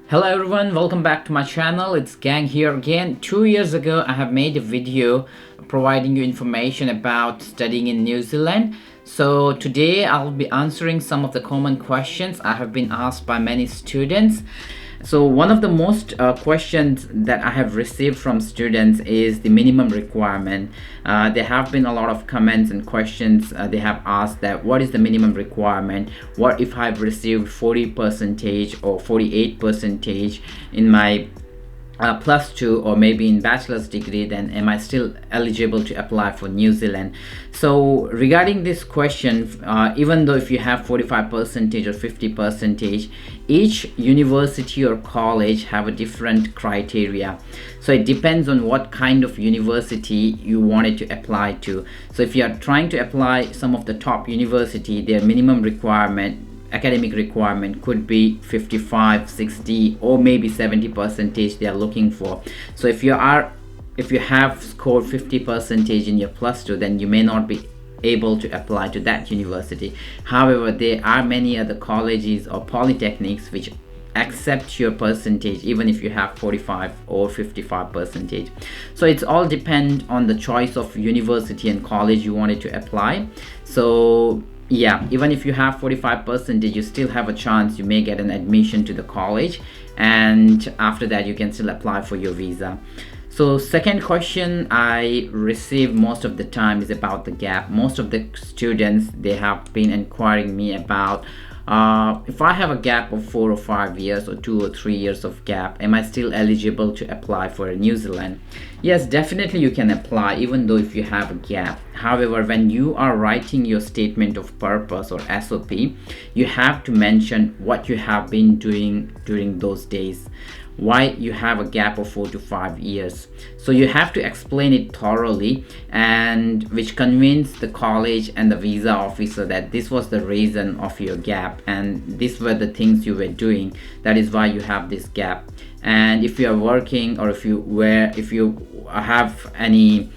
Hello everyone, welcome back to my channel. It's Gang here again. 2 years ago, I have made a video providing you information about studying in New Zealand. So today I'll be answering some of the common questions I have been asked by many students. So one of the most questions that I have received from students is the minimum requirement. There have been a lot of comments and questions. They have asked that what is the minimum requirement? What if I've received 40 percentage or 48 percentage in my plus two or maybe in bachelor's degree, then am I still eligible to apply for New Zealand? So regarding this question, even though if you have 45 percentage or 50 percentage, each university or college have a different criteria. So it depends on what kind of university you wanted to apply to. So if you are trying to apply some of the top university, their minimum requirement, academic requirement could be 55, 60 or maybe 70 percentage they are looking for. So if you have scored 50 percentage in your plus two, then you may not be able to apply to that university. However, there are many other colleges or polytechnics which accept your percentage even if you have 45 or 55 percentage. So it's all depend on the choice of university and college you wanted to apply. So yeah, even if you have 45 percentage, you still have a chance you may get an admission to the college, and after that you can still apply for your visa. So second question I receive most of the time is about the gap. Most of the students, they have been inquiring me about if I have a gap of 4 or 5 years or 2 or 3 years of gap, am I still eligible to apply for New Zealand? Yes, definitely you can apply even though if you have a gap. However, when you are writing your statement of purpose or SOP, you have to mention what you have been doing during those days, why you have a gap of 4 to 5 years. So you have to explain it thoroughly, and which convince the college and the visa officer that this was the reason of your gap and these were the things you were doing, that is why you have this gap. And if you are working or if you have any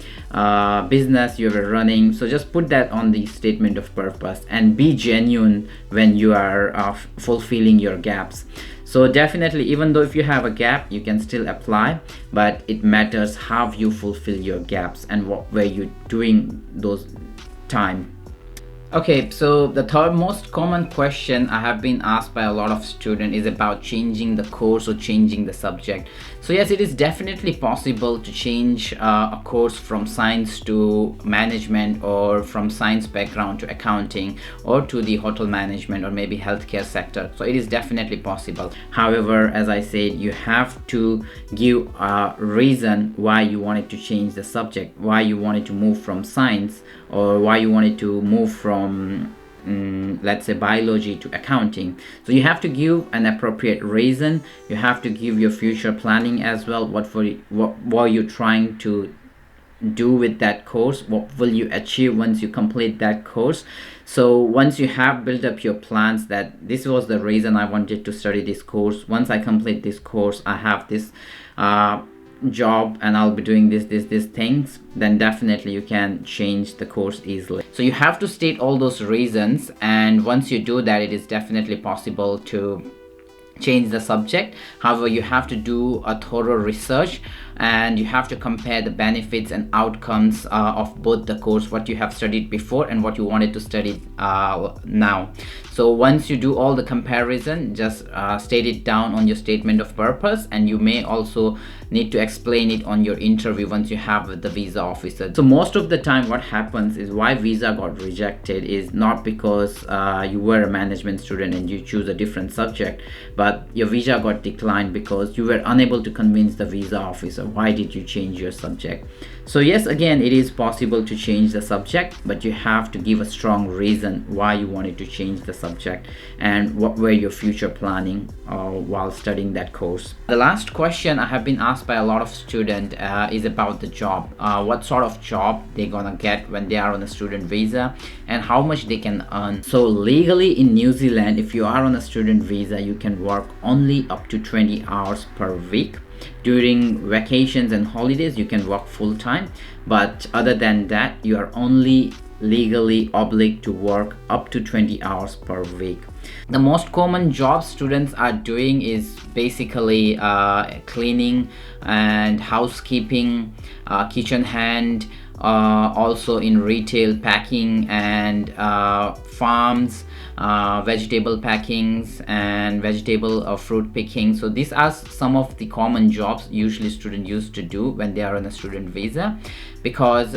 business you were running, so just put that on the statement of purpose and be genuine when you are fulfilling your gaps. So definitely, even though if you have a gap, you can still apply, but it matters how you fulfill your gaps and what were you doing those time. Okay, so the third most common question I have been asked by a lot of students is about changing the course or changing the subject. So yes, it is definitely possible to change a course from science to management, or from science background to accounting, or to the hotel management or maybe healthcare sector. So it is definitely possible. However, as I said, you have to give a reason why you wanted to change the subject, why you wanted to move from science, or why you wanted to move from let's say biology to accounting. So you have to give an appropriate reason. You have to give your future planning as well. What were you trying to do with that course? What will you achieve once you complete that course? So once you have built up your plans that this was the reason I wanted to study this course, once I complete this course I have this job and I'll be doing these things, then definitely you can change the course easily. So you have to state all those reasons, and once you do that, it is definitely possible to change the subject. However, you have to do a thorough research and you have to compare the benefits and outcomes of both the course, what you have studied before and what you wanted to study now. So once you do all the comparison, just state it down on your statement of purpose, and you may also need to explain it on your interview once you have with the visa officer. So most of the time what happens is why visa got rejected is not because you were a management student and you choose a different subject, but your visa got declined because you were unable to convince the visa officer why did you change your subject. So yes, again, it is possible to change the subject, but you have to give a strong reason why you wanted to change the subject and what were your future planning while studying that course. The last question I have been asked by a lot of students is about the job. What sort of job they're gonna get when they are on a student visa and how much they can earn. So legally in New Zealand, if you are on a student visa, you can work only up to 20 hours per week. During vacations and holidays you can work full-time, but other than that you are only legally obliged to work up to 20 hours per week. The most common jobs students are doing is basically cleaning and housekeeping, kitchen hand, also in retail packing and farms, vegetable packings and vegetable or fruit picking. So these are some of the common jobs usually students used to do when they are on a student visa, because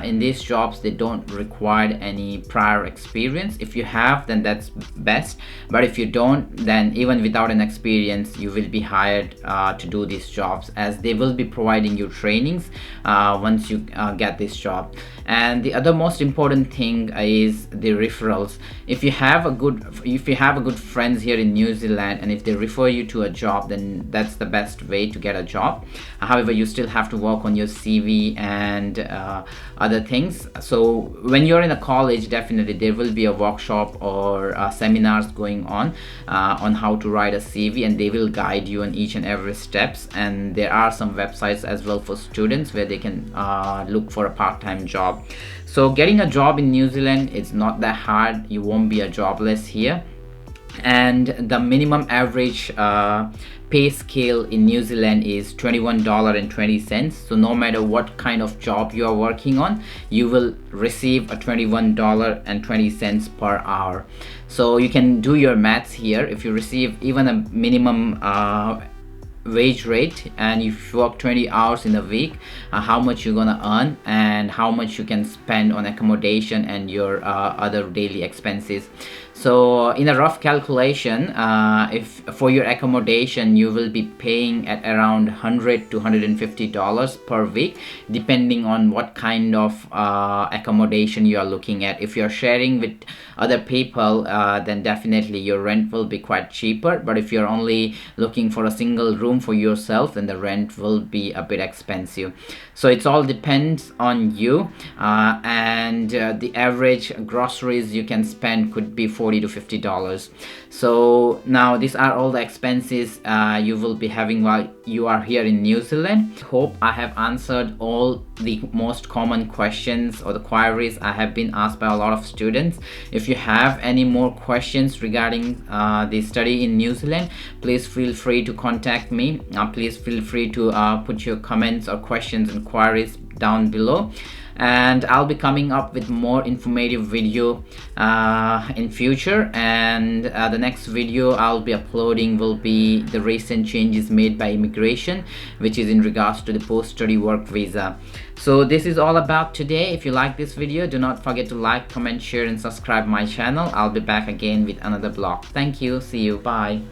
in these jobs they don't require any prior experience. If you have, then that's best, but if you don't, then even without an experience you will be hired to do these jobs, as they will be providing you trainings once you get this job. And the other most important thing is the referrals. If you have a good friends here in New Zealand, and if they refer you to a job, then that's the best way to get a job. However, you still have to work on your CV and other things. So when you're in a college, definitely there will be a workshop or seminars going on how to write a CV, and they will guide you on each and every steps. And there are some websites as well for students where they can look for a part-time job. So getting a job in New Zealand is not that hard. You won't be a jobless here. And the minimum average pay scale in New Zealand is $21.20. So no matter what kind of job you are working on, you will receive a $21.20 per hour. So you can do your maths here. If you receive even a minimum wage rate, and if you work 20 hours in a week, how much you're gonna earn and how much you can spend on accommodation and your other daily expenses. So in a rough calculation, if for your accommodation you will be paying at around $100 to $150 per week, depending on what kind of accommodation you are looking at. If you're sharing with other people, then definitely your rent will be quite cheaper. But if you're only looking for a single room for yourself, then the rent will be a bit expensive. So it's all depends on you, and the average groceries you can spend could be $40 to $50. So now these are all the expenses you will be having while you are here in New Zealand. Hope I have answered all the most common questions or the queries I have been asked by a lot of students. If you have any more questions regarding the study in New Zealand, please feel free to contact me. Please feel free to put your comments or questions and queries down below, and I'll be coming up with more informative video in future. And the next video I'll be uploading will be the recent changes made by immigration, which is in regards to the post-study work visa. So this is all about today. If you like this video, do not forget to like, comment, share and subscribe my channel. I'll be back again with another vlog. Thank you. See you. Bye.